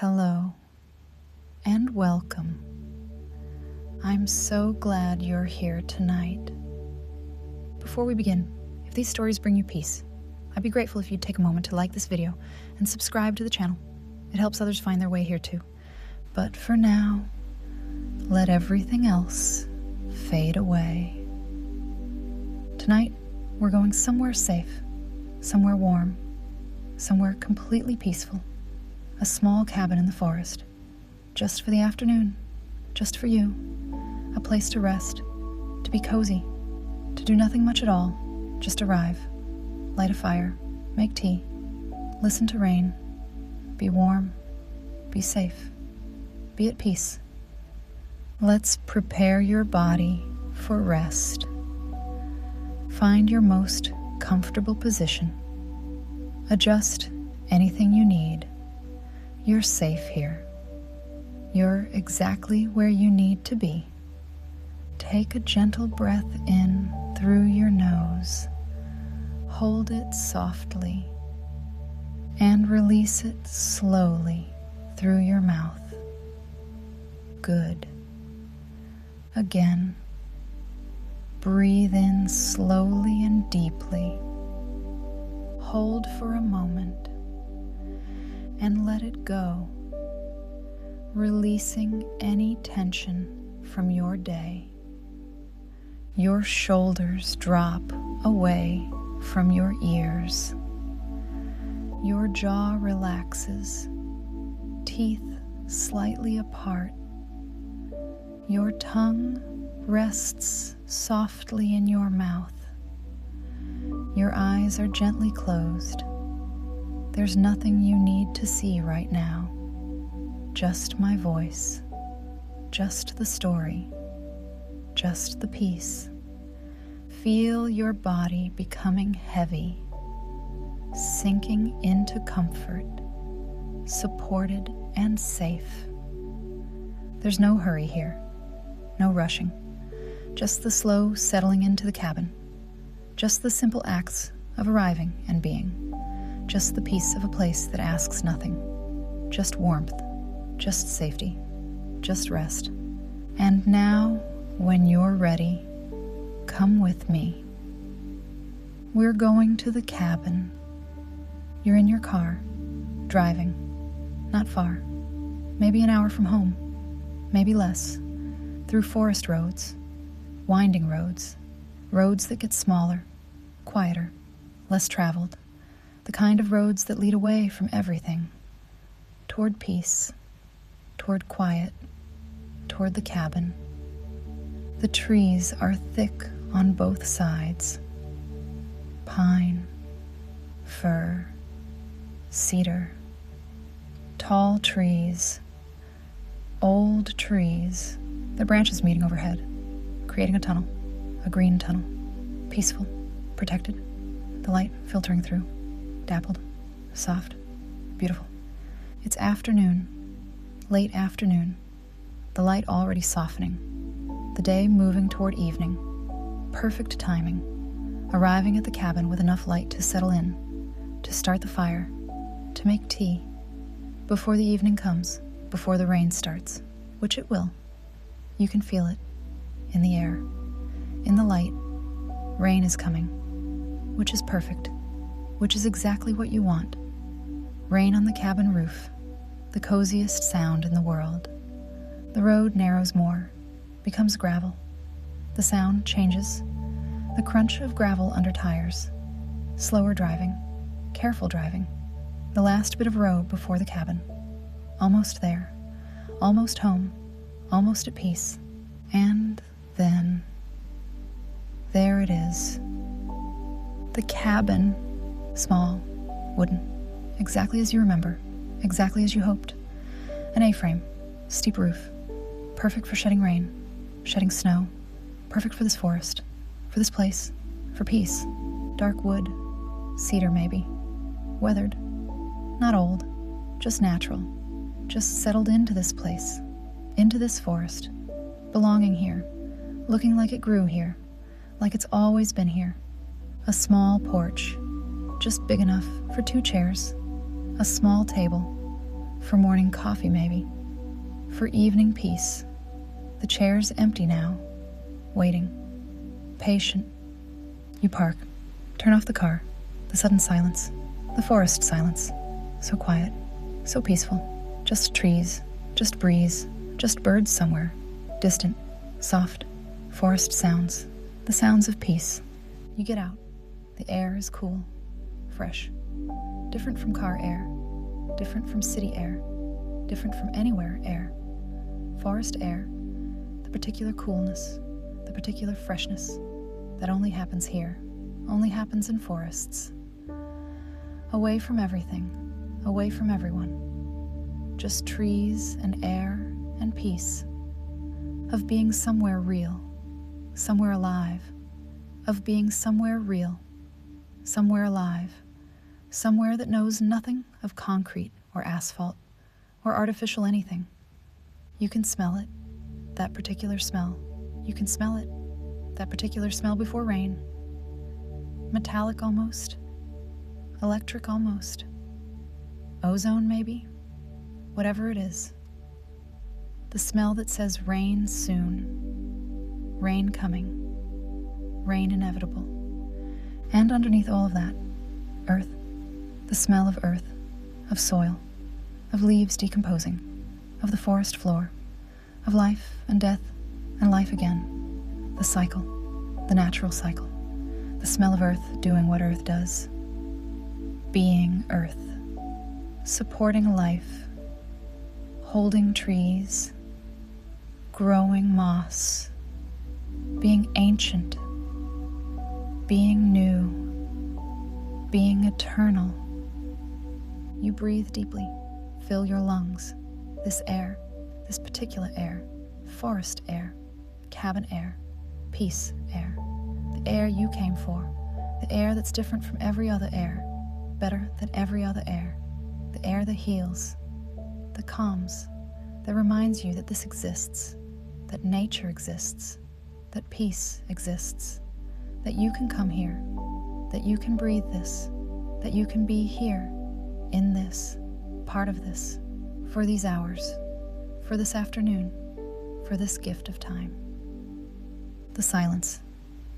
Hello and welcome. I'm so glad you're here tonight. Before we begin, if these stories bring you peace, I'd be grateful if you'd take a moment to like this video and subscribe to the channel. It helps others find their way here too. But for now, let everything else fade away. Tonight, we're going somewhere safe, somewhere warm, somewhere completely peaceful. A small cabin in the forest, just for the afternoon, just for you. A place to rest, to be cozy, to do nothing much at all, just arrive, light a fire, make tea, listen to rain, be warm, be safe, be at peace. Let's prepare your body for rest. Find your most comfortable position. Adjust anything you need. You're safe here. You're exactly where you need to be. Take a gentle breath in through your nose. Hold it softly and release it slowly through your mouth. Good. Again. Breathe in slowly and deeply. Hold for a moment and let it go, releasing any tension from your day. Your shoulders drop away from your ears. Your jaw relaxes, teeth slightly apart. Your tongue rests softly in your mouth. Your eyes are gently closed. There's nothing you need to see right now. Just my voice. Just the story. Just the peace. Feel your body becoming heavy, sinking into comfort, supported and safe. There's no hurry here, no rushing, just the slow settling into the cabin, just the simple acts of arriving and being. Just the peace of a place that asks nothing. Just warmth. Just safety. Just rest. And now, when you're ready, come with me. We're going to the cabin. You're in your car, driving. Not far. Maybe an hour from home. Maybe less. Through forest roads. Winding roads. Roads that get smaller, quieter, less traveled. The kind of roads that lead away from everything, toward peace, toward quiet, toward the cabin. The trees are thick on both sides. Pine, fir, cedar, tall trees, old trees, their branches meeting overhead, creating a tunnel, a green tunnel, peaceful, protected, the light filtering through. Dappled, soft, beautiful. It's afternoon, late afternoon, the light already softening, the day moving toward evening. Perfect timing, arriving at the cabin with enough light to settle in, to start the fire, to make tea, before the evening comes, before the rain starts, which it will. You can feel it, in the air, in the light. Rain is coming, which is perfect. Which is exactly what you want. Rain on the cabin roof, the coziest sound in the world. The road narrows more, becomes gravel. The sound changes, the crunch of gravel under tires. Slower driving, careful driving. The last bit of road before the cabin. Almost there, almost home, almost at peace. And then, there it is. The cabin. Small, wooden, exactly as you remember, exactly as you hoped. An A-frame, steep roof, perfect for shedding rain, shedding snow, perfect for this forest, for this place, for peace. Dark wood, cedar maybe, weathered, not old, just natural, just settled into this place, into this forest, belonging here, looking like it grew here, like it's always been here. A small porch, just big enough for 2 chairs, a small table, For morning coffee, maybe. For evening peace. The chair's empty now, waiting, patient. You park, turn off the car, the sudden silence, the forest silence. So quiet, so peaceful. Just trees, just breeze, just birds somewhere. Distant, soft, forest sounds, the sounds of peace. You get out. The air is cool, fresh. Different from car air, different from city air, different from anywhere air. Forest air, the particular coolness, the particular freshness that only happens here, only happens in forests. Away from everything, away from everyone. Just trees and air and peace. Of being somewhere real, somewhere alive. Of being somewhere real, somewhere alive. Somewhere that knows nothing of concrete or asphalt or artificial anything. You can smell it, that particular smell. You can smell it, that particular smell before rain. Metallic almost, electric almost. Ozone maybe, whatever it is. The smell that says rain soon, rain coming, rain inevitable. And underneath all of that, earth. The smell of earth, of soil, of leaves decomposing, of the forest floor, of life and death and life again. The cycle, the natural cycle. The smell of earth doing what earth does. Being earth. Supporting life. Holding trees. Growing moss. Being ancient. Being new. Being eternal. You breathe deeply, fill your lungs, this air, this particular air, forest air, cabin air, peace air, the air you came for, the air that's different from every other air, better than every other air, the air that heals, that calms, that reminds you that this exists, that nature exists, that peace exists, that you can come here, that you can breathe this, that you can be here, in this, part of this, for these hours, for this afternoon, for this gift of time. The silence,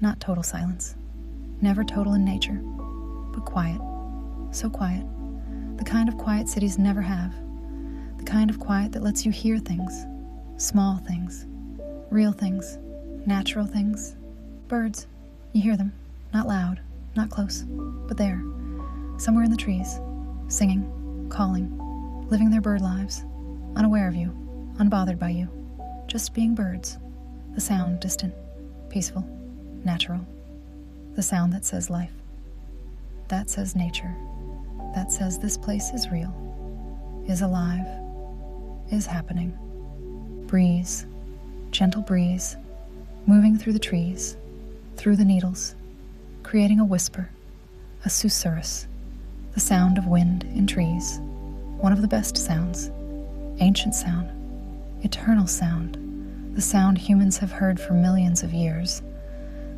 not total silence, never total in nature, but quiet, so quiet, the kind of quiet cities never have, the kind of quiet that lets you hear things, small things, real things, natural things, birds, you hear them, not loud, not close, but there, somewhere in the trees, singing, calling, living their bird lives, unaware of you, unbothered by you, just being birds. The sound distant, peaceful, natural. The sound that says life. That says nature. That says this place is real, is alive, is happening. Breeze, gentle breeze, moving through the trees, through the needles, creating a whisper, a susurrus. The sound of wind in trees, one of the best sounds, ancient sound, eternal sound, the sound humans have heard for millions of years,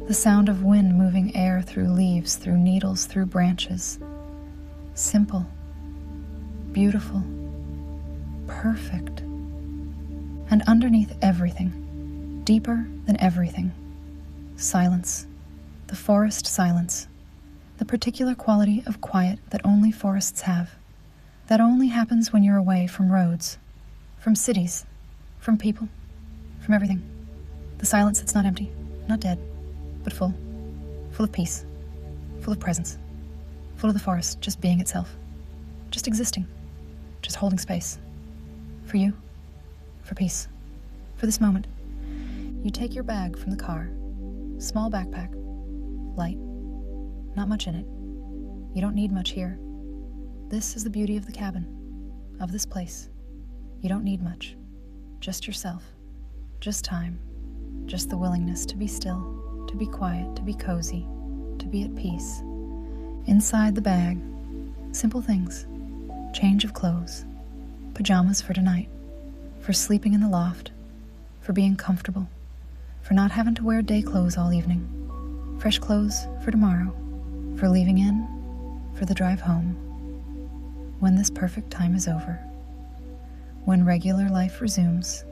the sound of wind moving air through leaves, through needles, through branches. Simple, beautiful, perfect. And underneath everything, deeper than everything, silence, the forest silence. The particular quality of quiet that only forests have, that only happens when you're away from roads, from cities, from people, from everything. The silence that's not empty, not dead, but full of peace, full of presence, full of the forest just being itself, just existing, just holding space. For you, for peace, for this moment. You take your bag from the car, small backpack, light, not much in it. You don't need much here. This is the beauty of the cabin, of this place. You don't need much. Just yourself, just time, just the willingness to be still, to be quiet, to be cozy, to be at peace. Inside the bag, simple things. Change of clothes, pajamas for tonight, for sleeping in the loft, for being comfortable, for not having to wear day clothes all evening, fresh clothes for tomorrow, for leaving in, for the drive home. When this perfect time is over, when regular life resumes,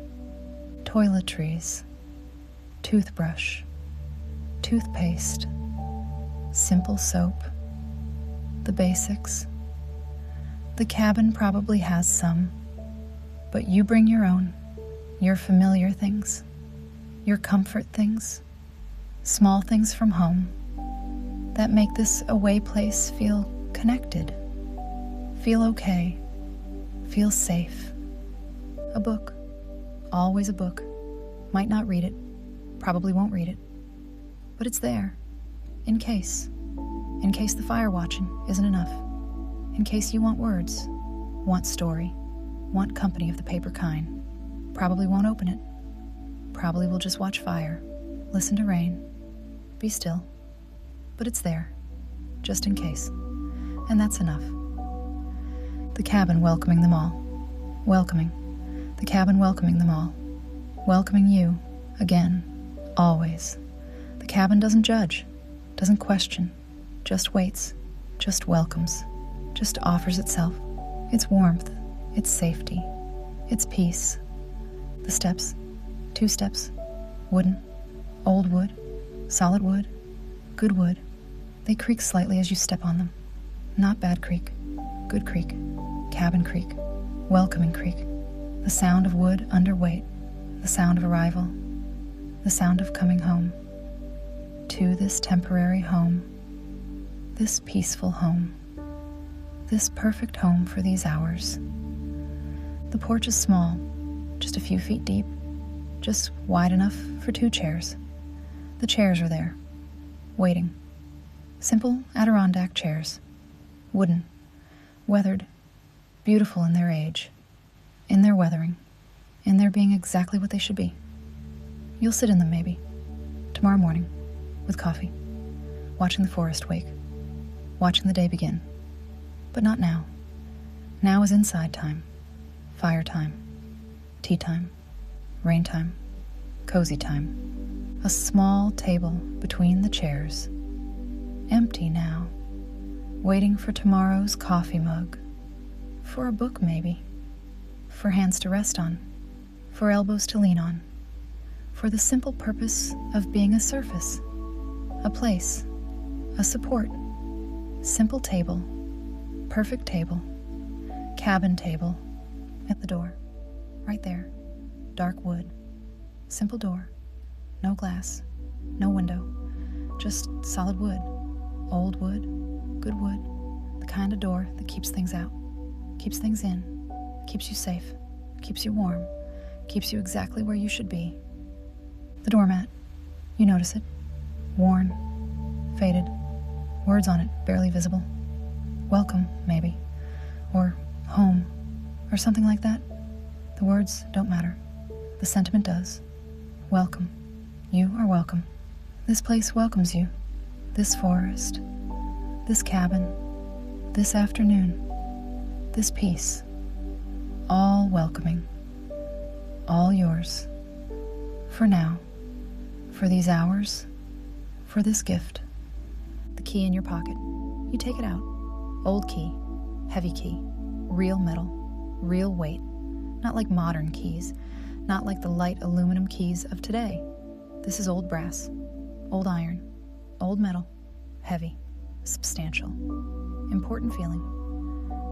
toiletries, toothbrush, toothpaste, simple soap, the basics. The cabin probably has some, but you bring your own, your familiar things, your comfort things, small things from home that make this away place feel connected, feel okay, feel safe. A book, always a book. Might not read it, probably won't read it, but it's there, in case the fire watching isn't enough, in case you want words, want story, want company of the paper kind. Probably won't open it, probably will just watch fire, listen to rain, be still, but it's there, just in case, and that's enough. The cabin welcoming them all, welcoming, the cabin welcoming them all, welcoming you, again, always. The cabin doesn't judge, doesn't question, just waits, just welcomes, just offers itself, its warmth, its safety, its peace. The steps, 2 steps, wooden, old wood, solid wood, good wood. They creak slightly as you step on them. Not bad creak, good creak, cabin creak, welcoming creak. The sound of wood under weight, the sound of arrival, the sound of coming home. To this temporary home, this peaceful home, this perfect home for these hours. The porch is small, just a few feet deep, just wide enough for 2 chairs. The chairs are there, waiting. Simple Adirondack chairs, wooden, weathered, beautiful in their age, in their weathering, in their being exactly what they should be. You'll sit in them maybe, tomorrow morning, with coffee, watching the forest wake, watching the day begin. But not now. Now is inside time, fire time, tea time, rain time, cozy time. A small table between the chairs, empty now, waiting for tomorrow's coffee mug, for a book maybe, for hands to rest on, for elbows to lean on, for the simple purpose of being a surface, a place, a support. Simple table, perfect table, cabin table, at the door, right there, dark wood, simple door, no glass, no window, just solid wood, old wood, good wood, the kind of door that keeps things out, keeps things in, keeps you safe, keeps you warm, keeps you exactly where you should be. The doormat, you notice it, worn, faded, words on it barely visible. Welcome, maybe, or home, or something like that. The words don't matter. The sentiment does. Welcome. You are welcome. This place welcomes you. This forest, this cabin, this afternoon, this peace. All welcoming. All yours. For now. For these hours. For this gift. The key in your pocket. You take it out. Old key. Heavy key. Real metal. Real weight. Not like modern keys. Not like the light aluminum keys of today. This is old brass. Old iron. Old metal. Heavy. Substantial. Important feeling.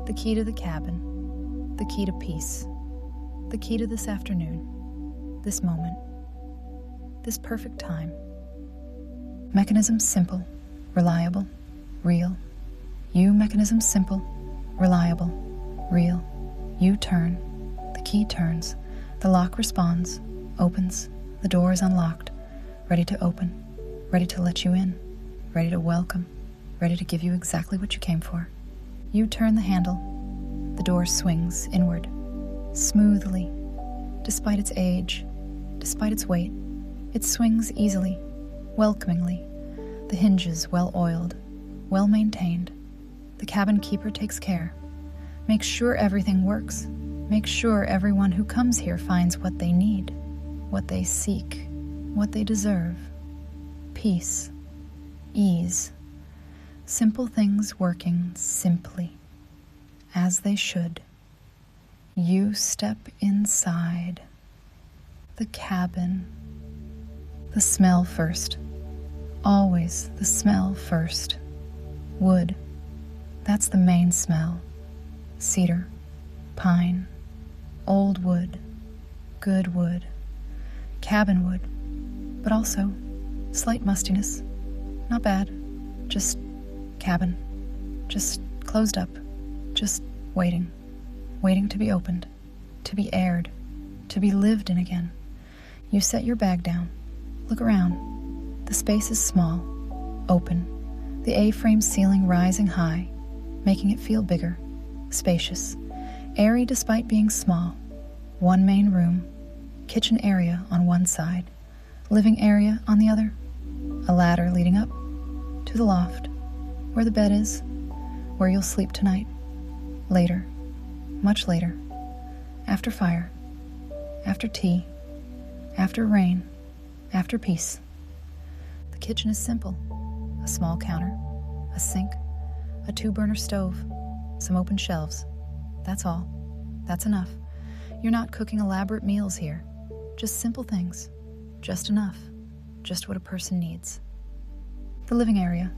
The key to the cabin. The key to peace. The key to this afternoon. This moment. This perfect time. Mechanism simple. Reliable. Real. You mechanism simple. Reliable. Real. You turn. The key turns. The lock responds. Opens. The door is unlocked. Ready to open. Ready to let you in. Ready to welcome. Ready to give you exactly what you came for. You turn the handle. The door swings inward. Smoothly. Despite its age. Despite its weight. It swings easily. Welcomingly. The hinges well-oiled. Well-maintained. The cabin keeper takes care. Makes sure everything works. Makes sure everyone who comes here finds what they need. What they seek. What they deserve. Peace. Ease. Simple things working simply. As they should. You step inside the cabin. The smell first. Always the smell first. Wood. That's the main smell. Cedar, pine, old wood, good wood, cabin wood, but also slight mustiness. Not bad. Just cabin. Just closed up. Just waiting. Waiting to be opened, to be aired, to be lived in again. You set your bag down. Look around. The space is small, open, the A-frame ceiling rising high, making it feel bigger, spacious, airy despite being small. One main room, kitchen area on one side, living area on the other, a ladder leading up to the loft, where the bed is, where you'll sleep tonight, later, much later, after fire, after tea, after rain, after peace. The kitchen is simple. A small counter, a sink, a 2-burner stove, some open shelves. That's all. That's enough. You're not cooking elaborate meals here. Just simple things. Just enough. Just what a person needs. The living area,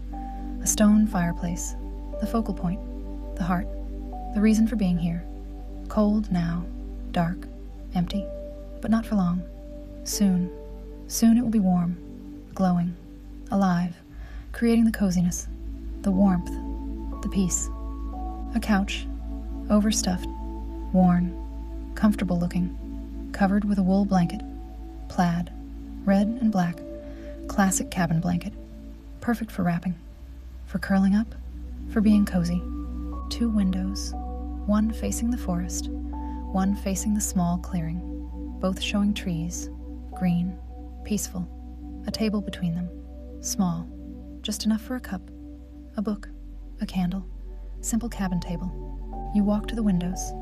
a stone fireplace, the focal point, the heart, the reason for being here. Cold now, dark, empty, but not for long. Soon it will be warm, glowing, alive, creating the coziness, the warmth, the peace. A couch, overstuffed, worn, comfortable looking, covered with a wool blanket, plaid, red and black, classic cabin blanket, perfect for wrapping, for curling up, for being cozy. 2 windows, one facing the forest, one facing the small clearing, both showing trees, green, peaceful, a table between them, small, just enough for a cup, a book, a candle, simple cabin table. You walk to the windows,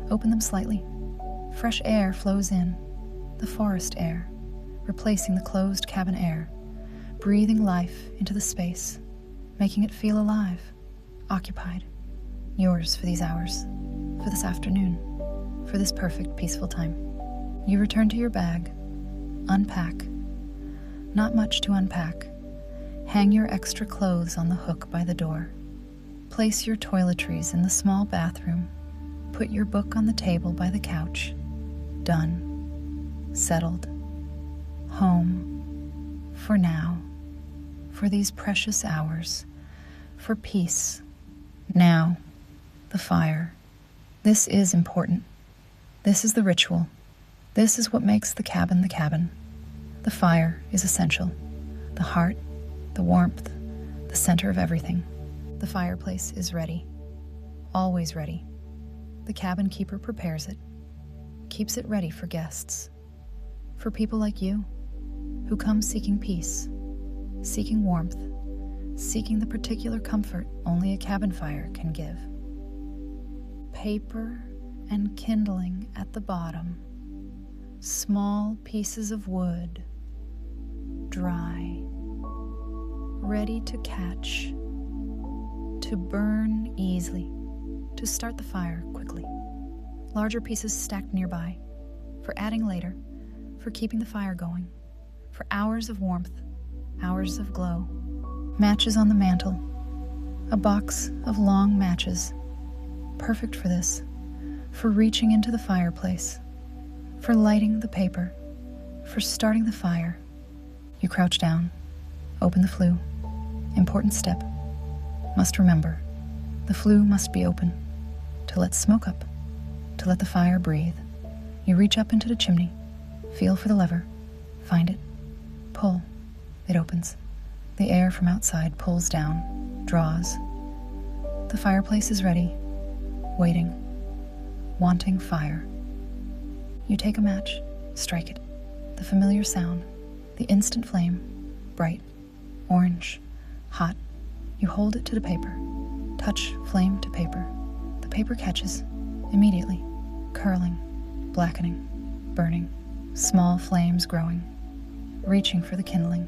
open them slightly. Fresh air flows in, the forest air, replacing the closed cabin air, breathing life into the space, making it feel alive, occupied, yours for these hours, for this afternoon, for this perfect, peaceful time. You return to your bag, unpack. Not much to unpack. Hang your extra clothes on the hook by the door. Place your toiletries in the small bathroom. Put your book on the table by the couch. Done. Settled. Home. For now. For these precious hours. For peace. Now. The fire. This is important. This is the ritual. This is what makes the cabin the cabin. The fire is essential. The heart, the warmth, the center of everything. The fireplace is ready. Always ready. The cabin keeper prepares it. Keeps it ready for guests. For people like you, who come seeking peace, seeking warmth, seeking the particular comfort only a cabin fire can give. Paper and kindling at the bottom. Small pieces of wood. Dry. Ready to catch. To burn easily. To start the fire quickly. Larger pieces stacked nearby. For adding later. For keeping the fire going. For hours of warmth. Hours of glow. Matches on the mantel. A box of long matches. Perfect for this. For reaching into the fireplace. For lighting the paper. For starting the fire. You crouch down. Open the flue. Important step. Must remember. The flue must be open. To let smoke up. To let the fire breathe. You reach up into the chimney. Feel for the lever. Find it. Pull. It opens. The air from outside pulls down. Draws. The fireplace is ready. Waiting. Wanting fire. You take a match. Strike it. The familiar sound. The instant flame. Bright. Orange. Hot. You hold it to the paper. Touch flame to paper. The paper catches. Immediately. Curling. Blackening. Burning. Small flames growing. Reaching for the kindling.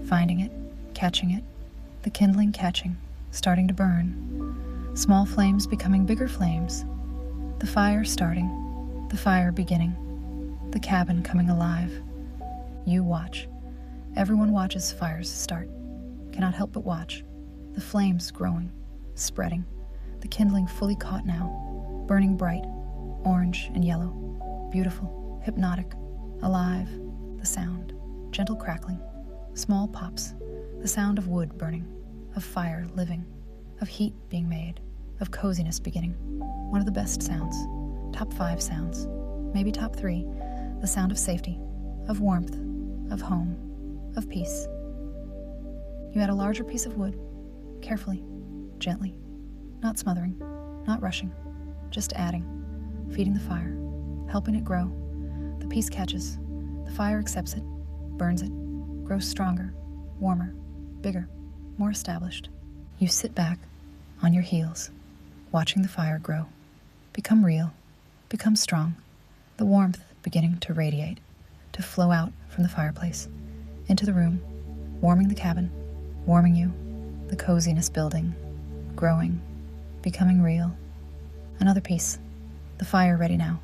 Finding it. Catching it. The kindling catching. Starting to burn. Small flames becoming bigger flames. The fire starting, the fire beginning, the cabin coming alive. You watch. Everyone watches fires start, cannot help but watch. The flames growing, spreading, the kindling fully caught now, burning bright, orange and yellow, beautiful, hypnotic, alive. The sound, gentle crackling, small pops, the sound of wood burning, of fire living, of heat being made, of coziness beginning. One of the best sounds, top 5 sounds, maybe top 3, the sound of safety, of warmth, of home, of peace. You add a larger piece of wood, carefully, gently, not smothering, not rushing, just adding, feeding the fire, helping it grow. The piece catches, the fire accepts it, burns it, grows stronger, warmer, bigger, more established. You sit back, on your heels, watching the fire grow, become real, become strong, the warmth beginning to radiate, to flow out from the fireplace, into the room, warming the cabin, warming you, the coziness building, growing, becoming real. Another piece, the fire ready now,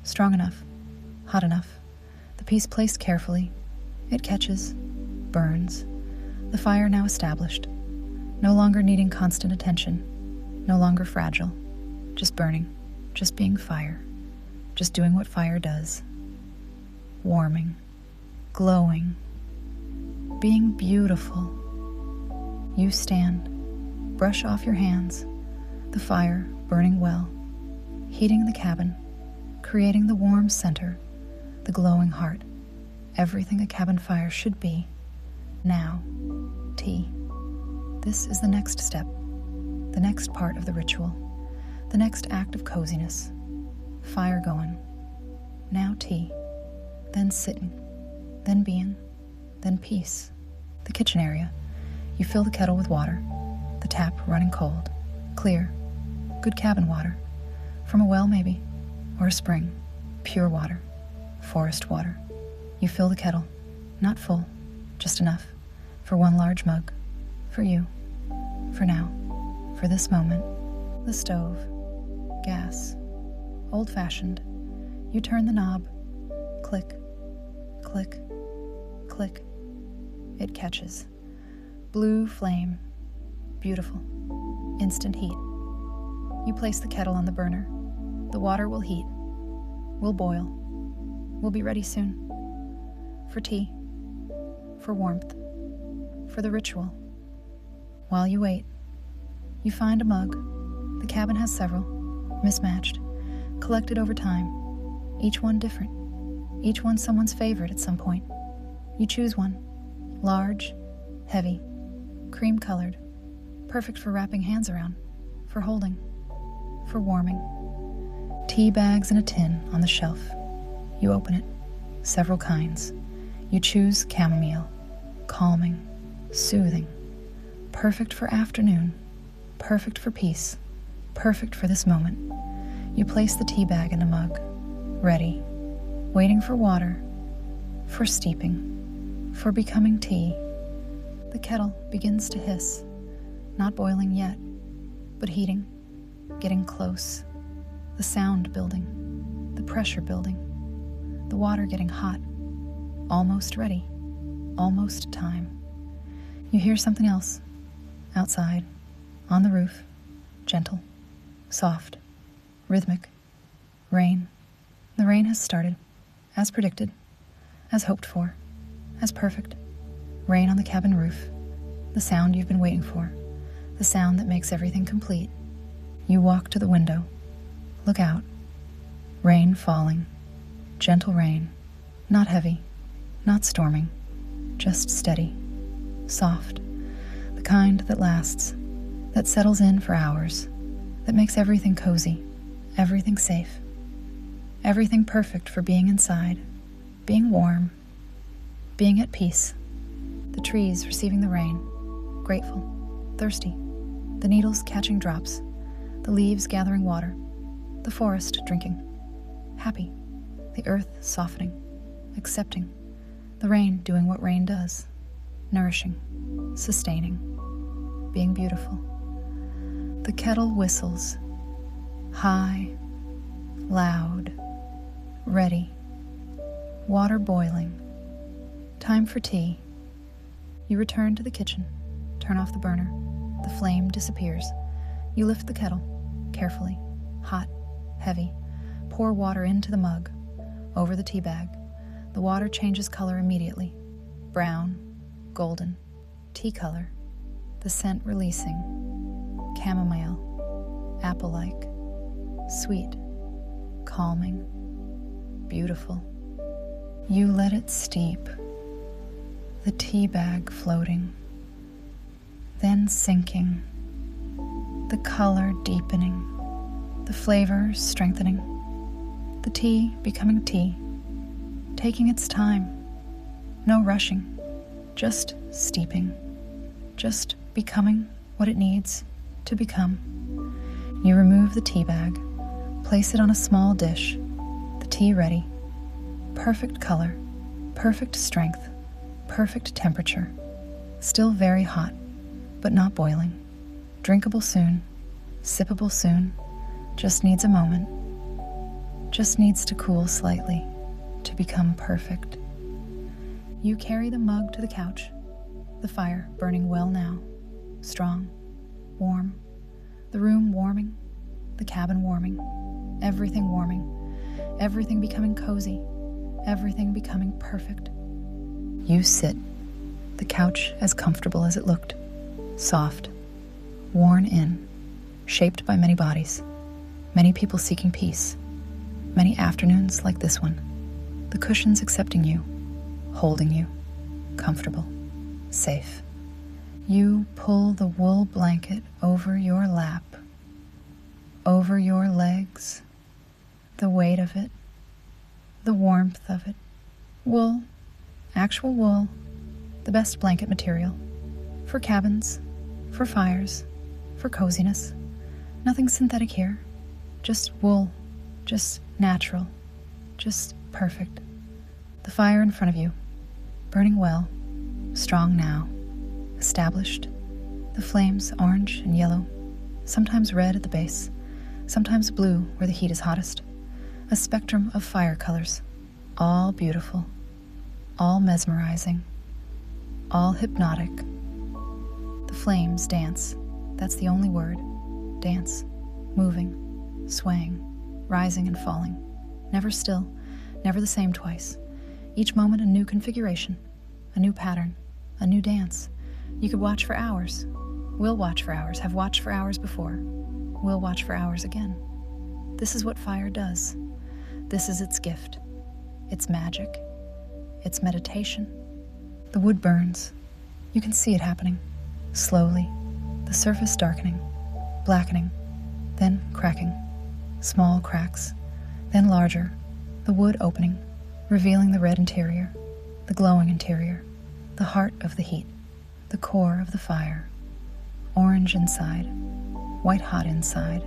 strong enough, hot enough, the piece placed carefully, it catches, burns, the fire now established, no longer needing constant attention, no longer fragile, just burning, just being fire, just doing what fire does, warming, glowing, being beautiful. You stand, brush off your hands, the fire burning well, heating the cabin, creating the warm center, the glowing heart, everything a cabin fire should be. Now, tea. This is the next step, the next part of the ritual, the next act of coziness. Fire going. Now tea. Then sitting. Then being. Then peace. The kitchen area. You fill the kettle with water, the tap running cold, clear, good cabin water, from a well maybe, or a spring, pure water, forest water. You fill the kettle, not full, just enough, for one large mug, for you, for now, for this moment. The stove, gas, old-fashioned. You turn the knob, click, click, click. It catches. Blue flame, beautiful, instant heat. You place the kettle on the burner. The water will heat, will boil, will be ready soon. For tea, for warmth, for the ritual. While you wait, you find a mug. The cabin has several, mismatched, collected over time, each one different, each one someone's favorite at some point. You choose one, large, heavy, cream-colored, perfect for wrapping hands around, for holding, for warming. Tea bags in a tin on the shelf. You open it, several kinds. You choose chamomile, calming, soothing, perfect for afternoon, perfect for peace, perfect for this moment. You place the tea bag in a mug, ready, waiting for water, for steeping, for becoming tea. The kettle begins to hiss, not boiling yet, but heating, getting close. The sound building, the pressure building, the water getting hot, almost ready, almost time. You hear something else, outside, on the roof, gentle, soft, rhythmic, rain. The rain has started, as predicted, as hoped for, as perfect. Rain on the cabin roof, the sound you've been waiting for, the sound that makes everything complete. You walk to the window, look out. Rain falling, gentle rain, not heavy, not storming, just steady, soft, the kind that lasts, that settles in for hours, that makes everything cozy, everything safe, everything perfect for being inside, being warm, being at peace. The trees receiving the rain, grateful, thirsty, the needles catching drops, the leaves gathering water, the forest drinking, happy, the earth softening, accepting, the rain doing what rain does, nourishing, sustaining, being beautiful. The kettle whistles, high, loud, ready, water boiling. Time for tea. You return to the kitchen, turn off the burner. The flame disappears. You lift the kettle, carefully, hot, heavy. Pour water into the mug, over the tea bag. The water changes color immediately. Brown, golden, tea color. The scent releasing. Chamomile, apple-like, sweet, calming, beautiful. You let it steep, the tea bag floating, then sinking, the color deepening, the flavor strengthening, the tea becoming tea, taking its time, no rushing, just steeping, just becoming what it needs to become. You remove the tea bag, place it on a small dish, the tea ready. Perfect color, perfect strength, perfect temperature. Still very hot, but not boiling. Drinkable soon, sippable soon. Just needs a moment. Just needs to cool slightly to become perfect. You carry the mug to the couch, the fire burning well now, strong, warm, the room warming, the cabin warming, everything warming, everything becoming cozy, everything becoming perfect. You sit, the couch as comfortable as it looked, soft, worn in, shaped by many bodies, many people seeking peace, many afternoons like this one, the cushions accepting you, holding you, comfortable, safe. You pull the wool blanket over your lap, over your legs, the weight of it, the warmth of it. Wool, actual wool, the best blanket material. For cabins, for fires, for coziness. Nothing synthetic here. Just wool, just natural, just perfect. The fire in front of you, burning well, strong now, established. The flames orange and yellow, sometimes red at the base, sometimes blue where the heat is hottest. A spectrum of fire colors, all beautiful, all mesmerizing, all hypnotic. The flames dance, that's the only word. Dance, moving, swaying, rising and falling. Never still, never the same twice. Each moment a new configuration, a new pattern, a new dance. You could watch for hours. Will watch for hours, have watched for hours before. Will watch for hours again. This is what fire does. This is its gift, its magic, its meditation. The wood burns. You can see it happening, slowly, the surface darkening, blackening, then cracking, small cracks, then larger, the wood opening, revealing the red interior, the glowing interior, the heart of the heat, the core of the fire, orange inside, white hot inside,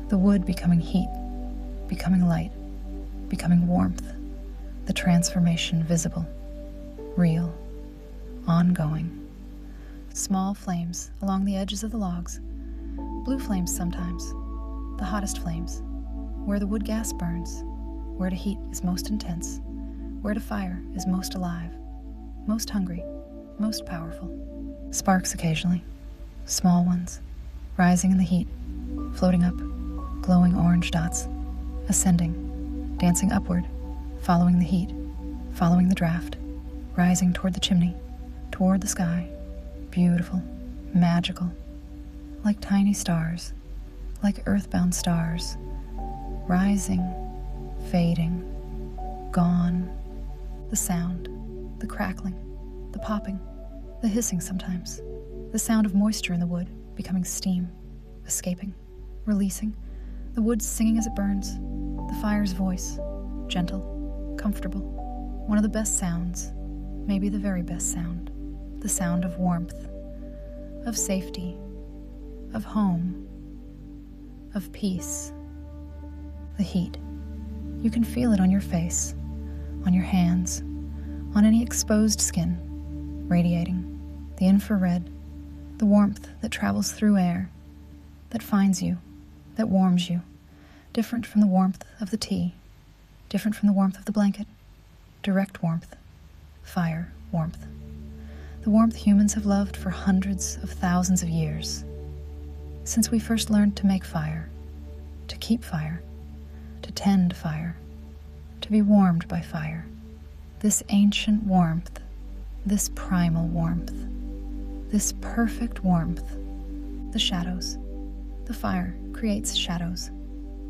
the wood becoming heat, becoming light, becoming warmth, the transformation visible, real, ongoing. Small flames along the edges of the logs, blue flames sometimes, the hottest flames, where the wood gas burns, where the heat is most intense, where the fire is most alive, most hungry, most powerful. Sparks occasionally, small ones, rising in the heat, floating up, glowing orange dots, ascending, dancing upward, following the heat, following the draft, rising toward the chimney, toward the sky, beautiful, magical, like tiny stars, like earthbound stars, rising, fading, gone, the sound, the crackling, the popping, the hissing sometimes, the sound of moisture in the wood becoming steam, escaping, releasing, the wood singing as it burns, the fire's voice, gentle, comfortable, one of the best sounds, maybe the very best sound, the sound of warmth, of safety, of home, of peace, the heat. You can feel it on your face, on your hands, on any exposed skin, radiating, the infrared, the warmth that travels through air, that finds you, that warms you, different from the warmth of the tea, different from the warmth of the blanket, direct warmth, fire warmth. The warmth humans have loved for hundreds of thousands of years, since we first learned to make fire, to keep fire, to tend fire, to be warmed by fire. This ancient warmth, this primal warmth, this perfect warmth. The shadows. The fire creates shadows.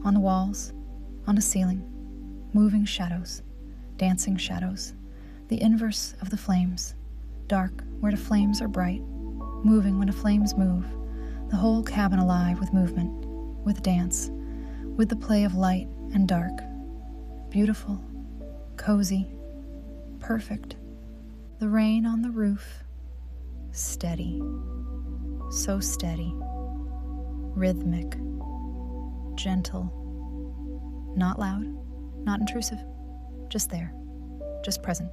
On the walls, on the ceiling, moving shadows, dancing shadows. The inverse of the flames. Dark where the flames are bright, moving when the flames move. The whole cabin alive with movement, with dance, with the play of light and dark. Beautiful, cozy, perfect. The rain on the roof, steady, so steady, rhythmic, gentle, not loud, not intrusive, just there, just present,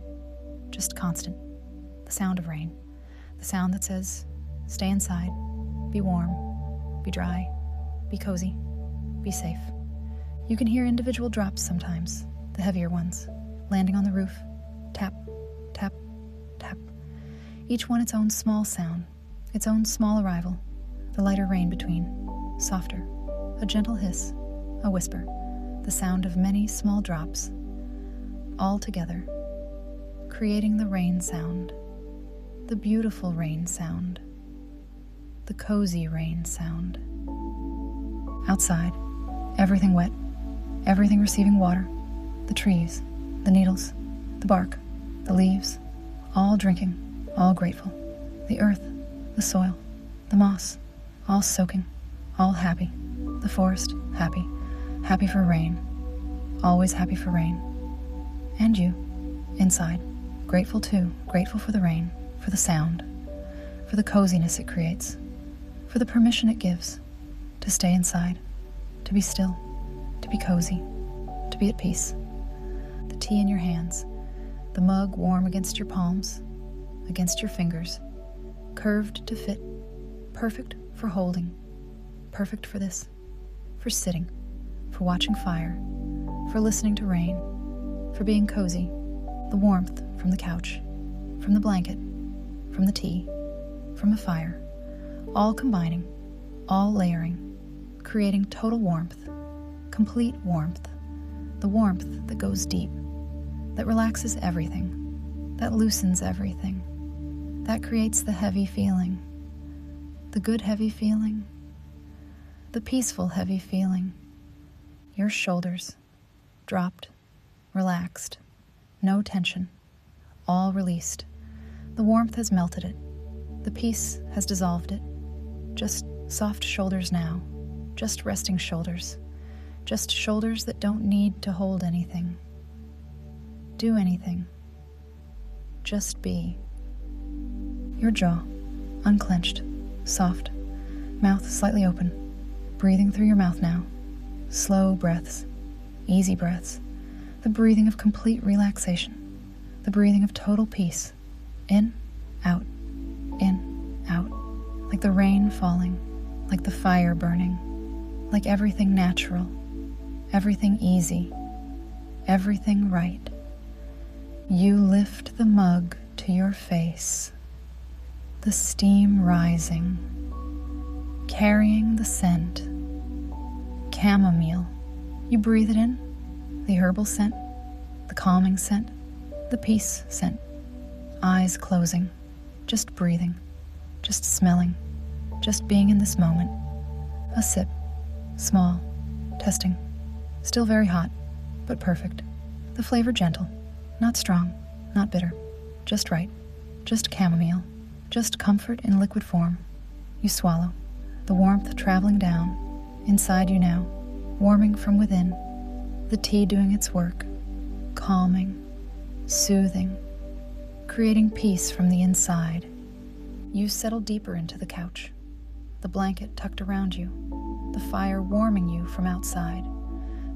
just constant. The sound of rain, the sound that says, stay inside, be warm, be dry, be cozy, be safe. You can hear individual drops sometimes, the heavier ones, landing on the roof, tap, tap, tap. Each one its own small sound, its own small arrival, the lighter rain between, softer, a gentle hiss, a whisper, the sound of many small drops, all together, creating the rain sound, the beautiful rain sound, the cozy rain sound. Outside, everything wet, everything receiving water, the trees, the needles, the bark, the leaves, all drinking, all grateful, the earth, the soil, the moss, all soaking, all happy, the forest, happy, happy for rain, always happy for rain. And you, inside, grateful too, grateful for the rain, for the sound, for the coziness it creates, for the permission it gives to stay inside, to be still, to be cozy, to be at peace. The tea in your hands, the mug warm against your palms, against your fingers, curved to fit, perfect for holding, perfect for this, for sitting, for watching fire, for listening to rain, for being cozy, the warmth from the couch, from the blanket, from the tea, from the fire, all combining, all layering, creating total warmth, complete warmth, the warmth that goes deep, that relaxes everything, that loosens everything, that creates the heavy feeling, the good heavy feeling, the peaceful heavy feeling. Your shoulders dropped, relaxed, no tension, all released. The warmth has melted it. The peace has dissolved it. Just soft shoulders now, just resting shoulders, just shoulders that don't need to hold anything, do anything, just be. Your jaw, unclenched, soft, mouth slightly open, breathing through your mouth now, slow breaths, easy breaths, the breathing of complete relaxation, the breathing of total peace, in, out, like the rain falling, like the fire burning, like everything natural, everything easy, everything right. You lift the mug to your face, the steam rising, carrying the scent, chamomile. You breathe it in, the herbal scent, the calming scent, the peace scent, eyes closing, just breathing, just smelling, just being in this moment. A sip, small, testing, still very hot, but perfect. The flavor gentle, not strong, not bitter, just right, just chamomile, just comfort in liquid form. You swallow, the warmth traveling down, inside you now, warming from within, the tea doing its work, calming, soothing, creating peace from the inside. You settle deeper into the couch, the blanket tucked around you, the fire warming you from outside,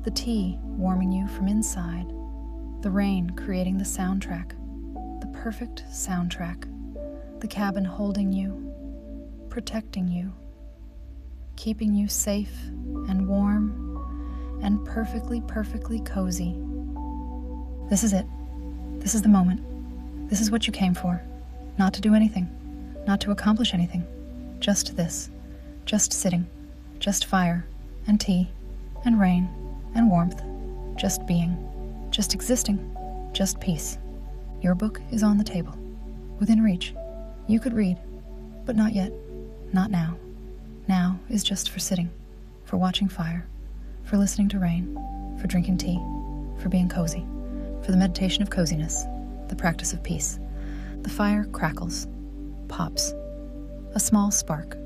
the tea warming you from inside, the rain creating the soundtrack, the perfect soundtrack, the cabin holding you, protecting you, keeping you safe and warm and perfectly, perfectly cozy. This is it. This is the moment. This is what you came for. Not to do anything, not to accomplish anything. Just this. Just sitting. Just fire and tea and rain and warmth. Just being. Just existing. Just peace. Your book is on the table. Within reach. You could read, but not yet. Not now. Now is just for sitting, for watching fire, for listening to rain, for drinking tea, for being cozy, for the meditation of coziness, the practice of peace. The fire crackles, pops, a small spark,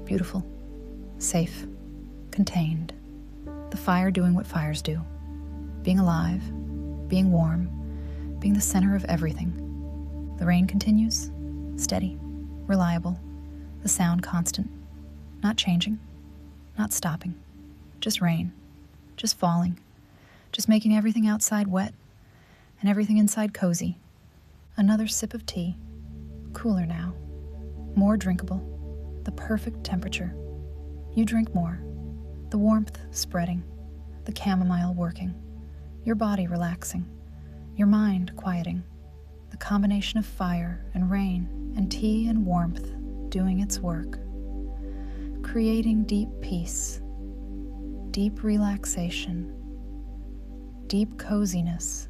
beautiful, safe, contained. The fire doing what fires do, being alive, being warm, being the center of everything. The rain continues, steady, reliable, the sound constant, not changing, not stopping, just rain, just falling, just making everything outside wet and everything inside cozy. Another sip of tea, cooler now, more drinkable, the perfect temperature. You drink more, the warmth spreading, the chamomile working, your body relaxing, your mind quieting, the combination of fire and rain and tea and warmth doing its work, creating deep peace, deep relaxation, deep coziness,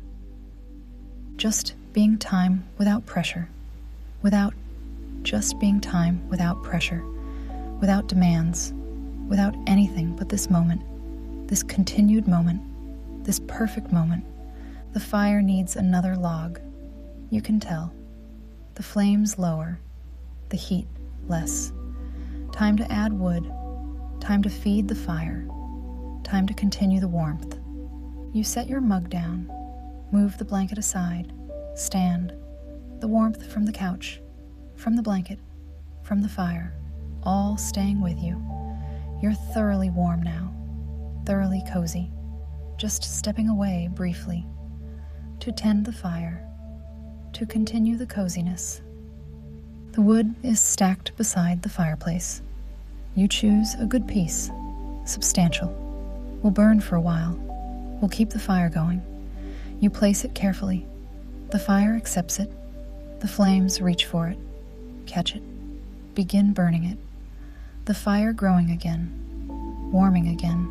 just being time without pressure, just being time without pressure, without demands, without anything but this moment, this continued moment, this perfect moment. The fire needs another log. You can tell. The flames lower, the heat less. Time to add wood, time to feed the fire, time to continue the warmth. You set your mug down, move the blanket aside, stand, the warmth from the couch, from the blanket, from the fire, all staying with you. You're thoroughly warm now, thoroughly cozy, just stepping away briefly to tend the fire, to continue the coziness. The wood is stacked beside the fireplace. You choose a good piece, substantial, will burn for a while, will keep the fire going. You place it carefully. The fire accepts it. The flames reach for it, catch it, begin burning it. The fire growing again, warming again,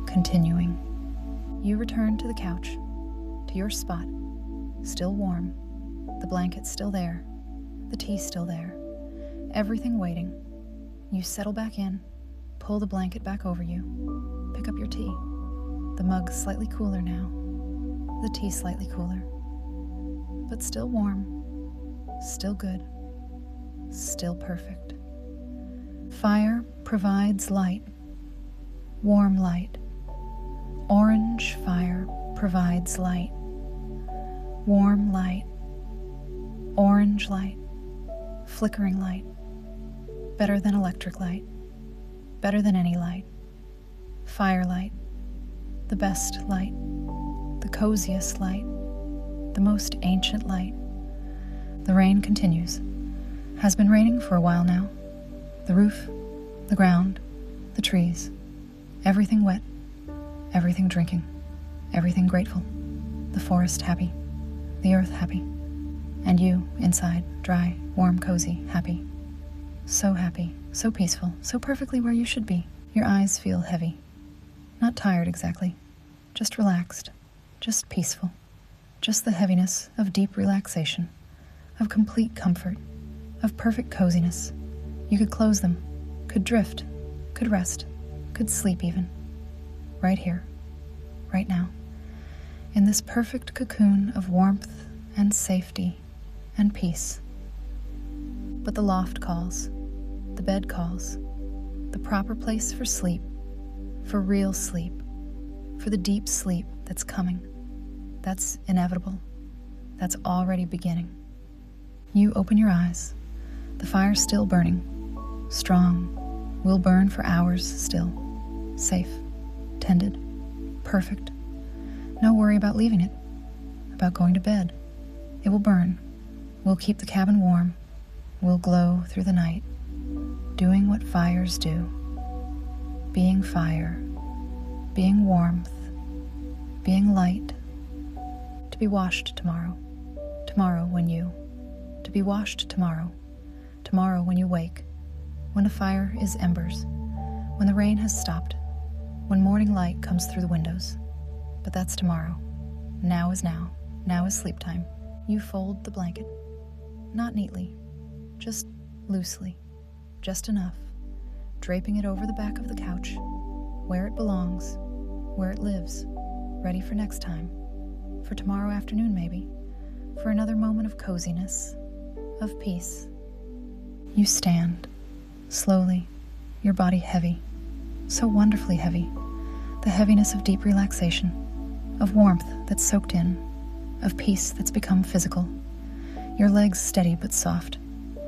continuing. You return to the couch, to your spot, still warm, the blanket still there, the tea still there, everything waiting. You settle back in, pull the blanket back over you, pick up your tea. The mug slightly cooler now, the tea slightly cooler, but still warm, still good, still perfect. Fire provides light, warm light. Orange fire provides light, warm light, orange light, flickering light, better than electric light, better than any light, firelight, the best light, the coziest light, the most ancient light. The rain continues, has been raining for a while now. The roof, the ground, the trees, everything wet, everything drinking, everything grateful, the forest happy, the earth happy, and you inside, dry, warm, cozy, happy. So happy, so peaceful, so perfectly where you should be. Your eyes feel heavy, not tired exactly, just relaxed, just peaceful, just the heaviness of deep relaxation, of complete comfort, of perfect coziness. You could close them, could drift, could rest, could sleep even. Right here, right now, in this perfect cocoon of warmth and safety and peace. But the loft calls, the bed calls, the proper place for sleep, for real sleep, for the deep sleep that's coming, that's inevitable, that's already beginning. You open your eyes, the fire's still burning, strong, will burn for hours still, safe, tended, perfect. No worry about leaving it, about going to bed. It will burn, will keep the cabin warm, will glow through the night, doing what fires do, being fire, being warmth, being light, to be washed tomorrow, to be washed tomorrow when you wake, when the fire is embers, when the rain has stopped, when morning light comes through the windows. But that's tomorrow. Now is now. Now is sleep time. You fold the blanket, not neatly, just loosely, just enough, draping it over the back of the couch, where it belongs, where it lives, ready for next time, for tomorrow afternoon maybe, for another moment of coziness, of peace. You stand, slowly, your body heavy, so wonderfully heavy, the heaviness of deep relaxation, of warmth that's soaked in, of peace that's become physical. Your legs steady but soft,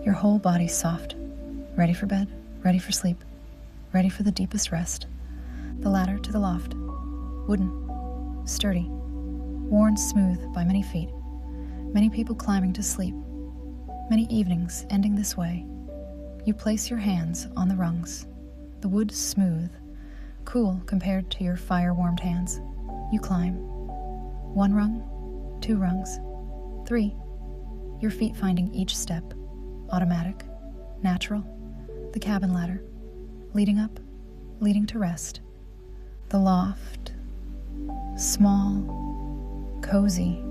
your whole body soft, ready for bed, ready for sleep, ready for the deepest rest. The ladder to the loft, wooden, sturdy, worn smooth by many feet, many people climbing to sleep, many evenings ending this way. You place your hands on the rungs, the wood smooth, cool compared to your fire-warmed hands. You climb. 1 rung, 2 rungs, 3. Your feet finding each step, automatic, natural, the cabin ladder, leading up, leading to rest. The loft, small, cozy,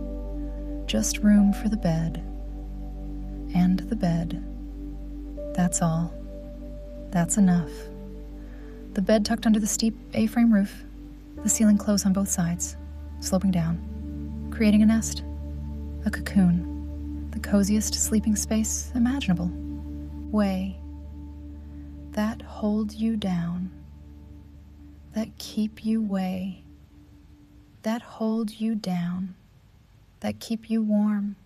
just room for the bed, and the bed. That's all. That's enough. The bed tucked under the steep A-frame roof, the ceiling close on both sides, sloping down, creating a nest, a cocoon, the coziest sleeping space imaginable. Way that hold you down, that keep you way, that hold you down, that keep you warm,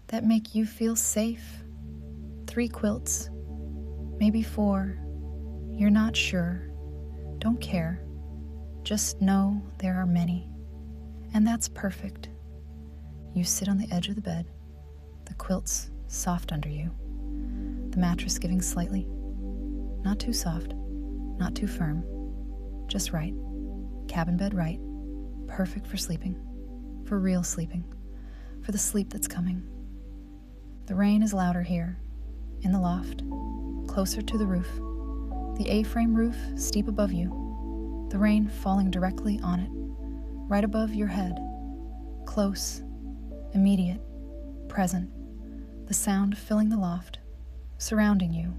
that make you feel safe. 3 quilts, maybe 4, you're not sure, don't care, just know there are many, and that's perfect. You sit on the edge of the bed, the quilts soft under you, the mattress giving slightly, not too soft, not too firm, just right, cabin bed right, perfect for sleeping, for real sleeping, for the sleep that's coming. The rain is louder here, in the loft, closer to the roof, the A-frame roof steep above you, the rain falling directly on it, right above your head, close, immediate, present, the sound filling the loft, surrounding you.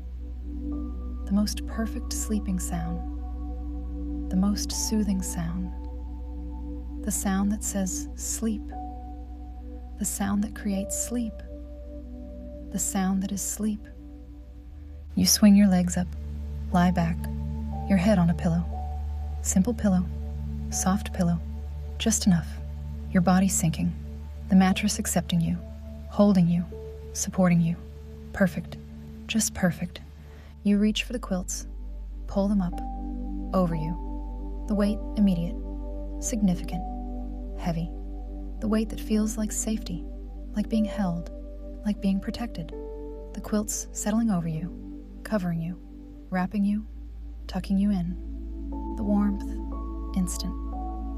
The most perfect sleeping sound, the most soothing sound, the sound that says sleep, the sound that creates sleep, the sound that is sleep. You swing your legs up, lie back, your head on a pillow. Simple pillow, soft pillow, just enough. Your body sinking, the mattress accepting you, holding you, supporting you. Perfect, just perfect. You reach for the quilts, pull them up, over you. The weight immediate, significant, heavy. The weight that feels like safety, like being held, like being protected. The quilts settling over you, covering you, wrapping you, tucking you in. The warmth, instant.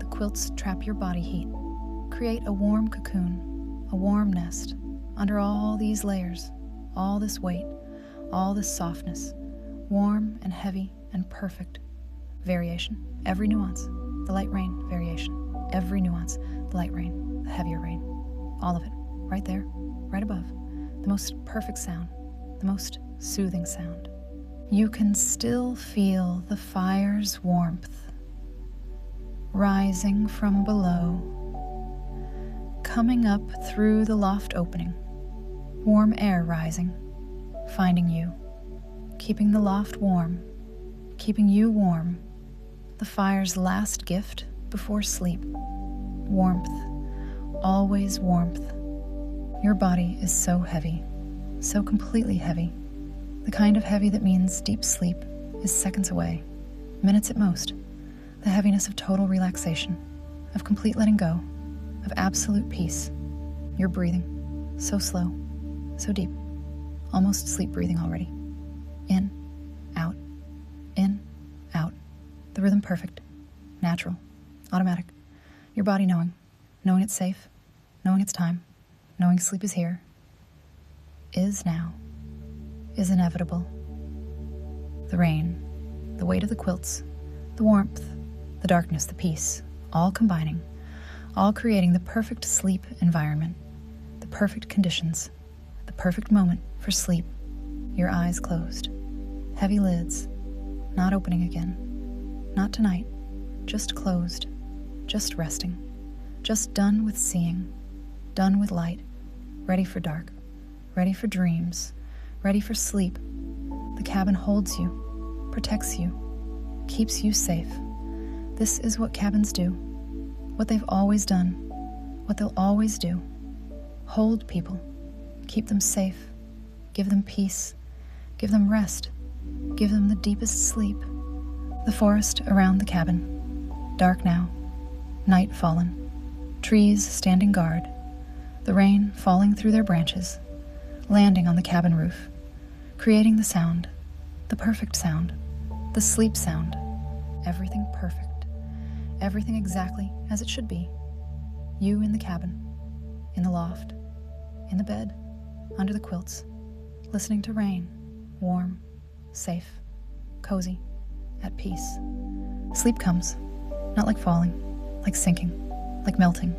The quilts trap your body heat, create a warm cocoon, a warm nest, under all these layers, all this weight, all this softness, warm and heavy and perfect. Variation, every nuance, the light rain variation, every nuance, the light rain, the heavier rain, all of it, right there, right above, the most perfect sound, the most soothing sound. You can still feel the fire's warmth rising from below, coming up through the loft opening, warm air rising, finding you, keeping the loft warm, keeping you warm, the fire's last gift before sleep. Warmth, always warmth. Your body is so heavy, so completely heavy, the kind of heavy that means deep sleep is seconds away, minutes at most, the heaviness of total relaxation, of complete letting go, of absolute peace. You're breathing, so slow, so deep, almost sleep breathing already. In, out, the rhythm perfect, natural, automatic. Your body knowing it's safe, knowing it's time, knowing sleep is here, is now, is inevitable. The rain, the weight of the quilts, the warmth, the darkness, the peace, all combining, all creating the perfect sleep environment, the perfect conditions, the perfect moment for sleep. Your eyes closed, heavy lids, not opening again, not tonight, just closed, just resting, just done with seeing, done with light, ready for dark, ready for dreams, ready for sleep. The cabin holds you, protects you, keeps you safe. This is what cabins do, what they've always done, what they'll always do. Hold people, keep them safe, give them peace, give them rest, give them the deepest sleep. The forest around the cabin, dark now, night fallen, trees standing guard, the rain falling through their branches, landing on the cabin roof, creating the sound, the perfect sound, the sleep sound, everything perfect, everything exactly as it should be. You in the cabin, in the loft, in the bed, under the quilts, listening to rain, warm, safe, cozy, at peace. Sleep comes, not like falling, like sinking, like melting,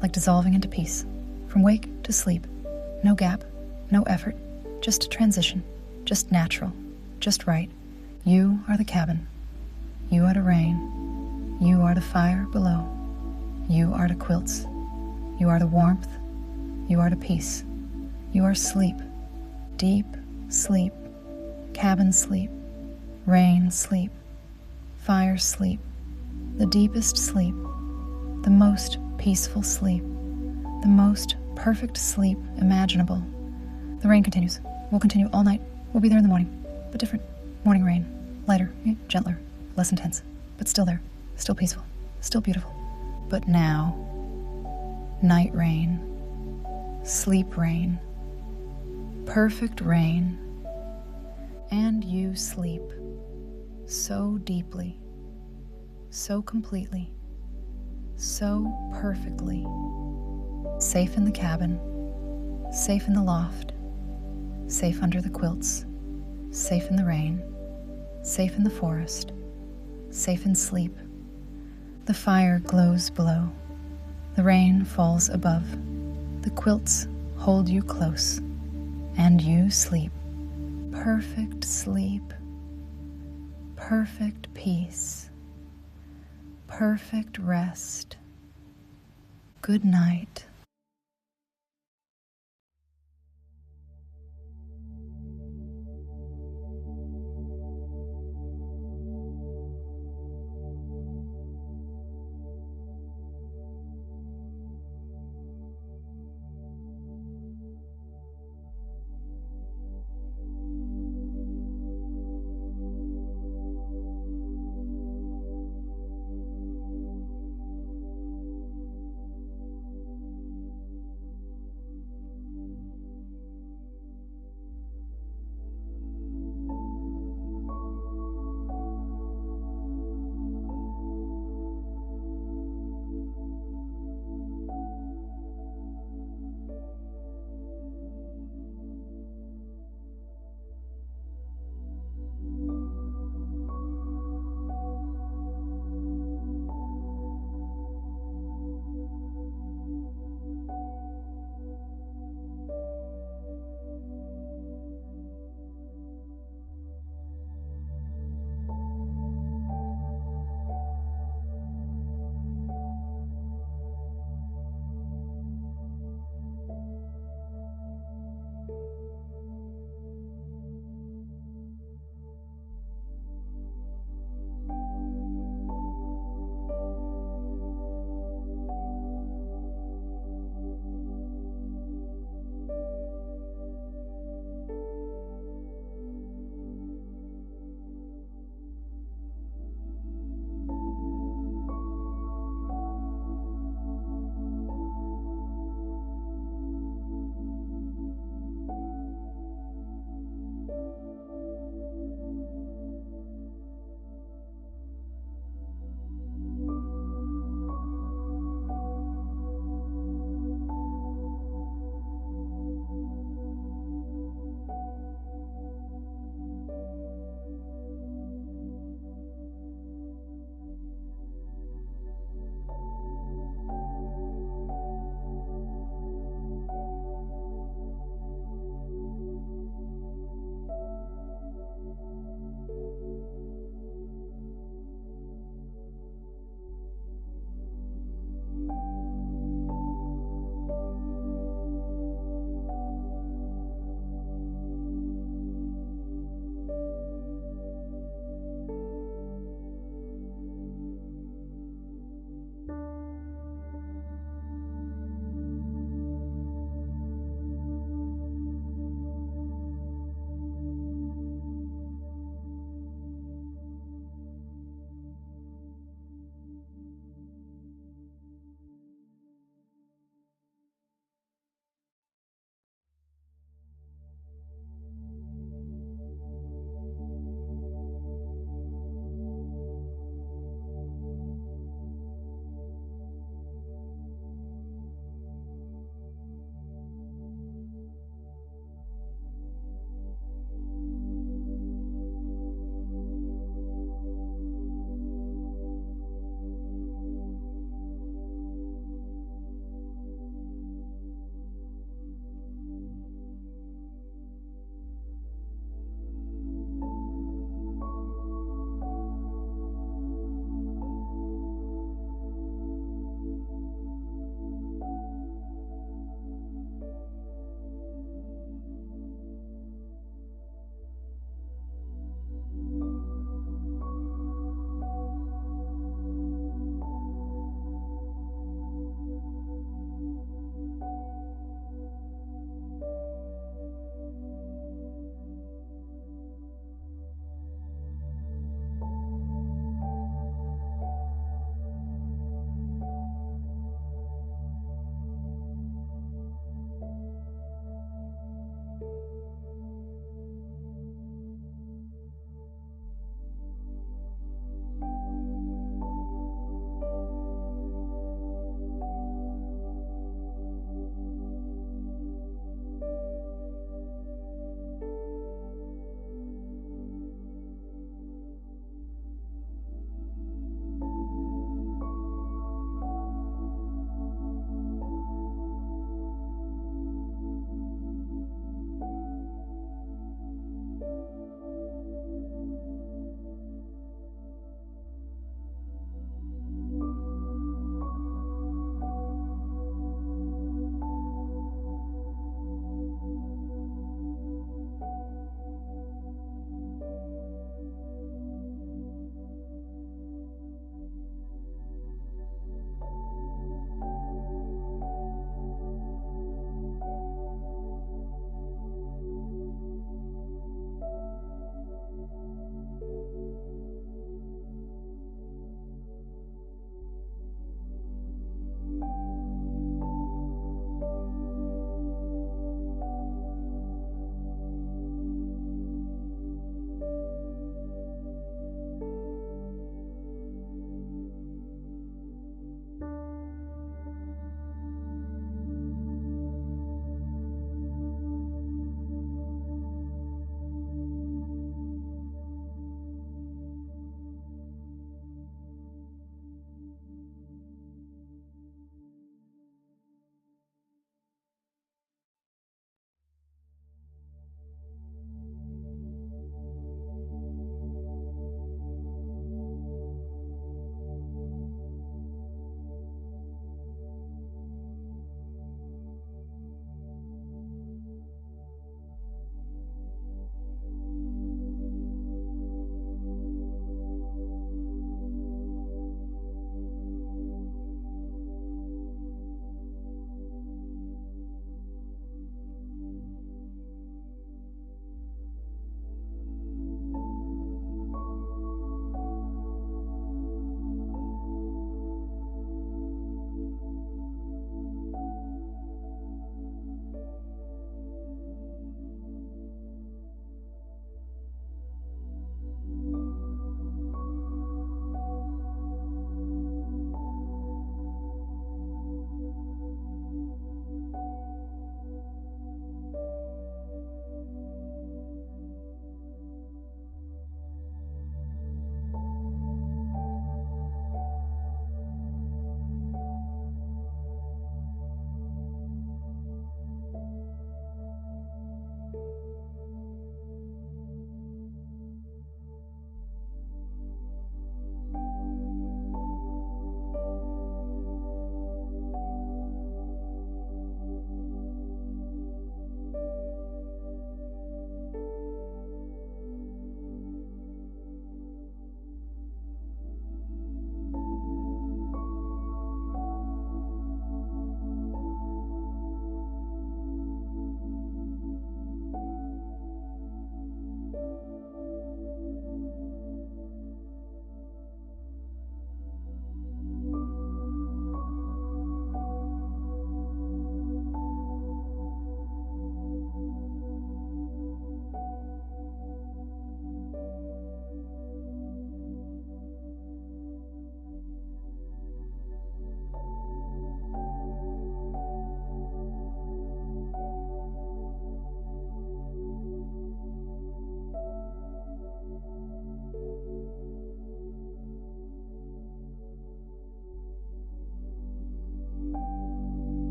like dissolving into peace. From wake to sleep, no gap, no effort, just a transition, just natural, just right. You are the cabin. You are the rain. You are the fire below. You are the quilts. You are the warmth. You are the peace. You are sleep, deep sleep, cabin sleep, rain sleep, fire sleep, the deepest sleep, the most peaceful sleep, the most perfect sleep imaginable. The rain continues. We'll continue all night. We'll be there in the morning, but different. Morning rain, lighter, gentler, less intense, but still there, still peaceful, still beautiful. But now, night rain, sleep rain, perfect rain, and you sleep so deeply, so completely, so perfectly, safe in the cabin, safe in the loft, safe under the quilts, safe in the rain, safe in the forest, safe in sleep. The fire glows below, the rain falls above, the quilts hold you close, and you sleep. Perfect sleep, perfect peace, perfect rest. Good night.